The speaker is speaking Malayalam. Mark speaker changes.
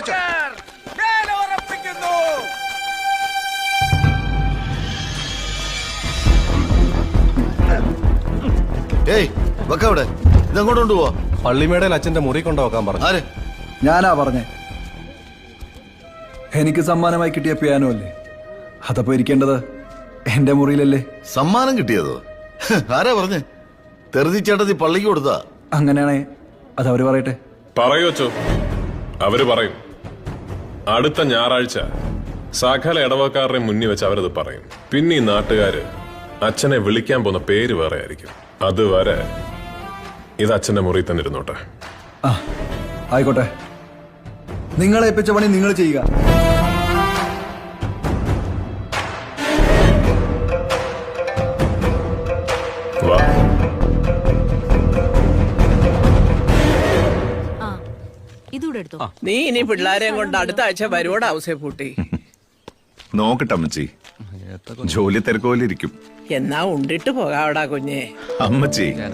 Speaker 1: വെച്ചോ.
Speaker 2: ഏയ് വെക്ക അവിടെ, ഇതെങ്ങോട്ട് കൊണ്ടുപോവാ?
Speaker 3: പള്ളിമേടയിൽ അച്ഛന്റെ മുറി കൊണ്ടുവെക്കാൻ പറഞ്ഞു.
Speaker 2: ആര്?
Speaker 1: ഞാനാ പറഞ്ഞേ. എനിക്ക് സമ്മാനമായി കിട്ടിയ പിയാനോ അല്ലേ, അതപ്പോ ഇരിക്കേണ്ടത് എന്റെ മുറിയിലല്ലേ?
Speaker 2: സമ്മാനം കിട്ടിയതോ? ആരാ പറഞ്ഞേ? തെറുതി ചേട്ടത്തി പള്ളിക്ക് കൊടുത്താ?
Speaker 1: അങ്ങനെയാണേ അത് അവര് പറയട്ടെ.
Speaker 4: പറയോച്ചോ, അവര് പറയും. അടുത്ത ഞായറാഴ്ച സകല ഇടവക്കാരുടെ മുന്നിൽ വെച്ച് അവരത് പറയും. പിന്നെ ഈ നാട്ടുകാര് അച്ഛനെ വിളിക്കാൻ പോകുന്ന പേര് വേറെ ആയിരിക്കും. അതുവരെ ഇത് അച്ഛന്റെ മുറിയിൽ തന്നെ ഇരുന്നോട്ടെ.
Speaker 1: ആ ആയിക്കോട്ടെ, നിങ്ങളെ ഏൽപ്പിച്ച പണി നിങ്ങൾ ചെയ്യുക.
Speaker 4: വാ.
Speaker 5: ഇതൂടെ എടുത്തോ.
Speaker 6: നീ ഇനി പിള്ളേരെയും കൊണ്ട് അടുത്ത ആഴ്ച വരുവോട് ആവശ്യം പൂട്ടി.
Speaker 7: നോക്കട്ടെ അമ്മച്ചി, ജോലി തിരക്കോലിരിക്കും.
Speaker 6: എന്നാ ഉണ്ടിട്ട് പോകാവടാ കുഞ്ഞെ.
Speaker 7: അമ്മച്ചി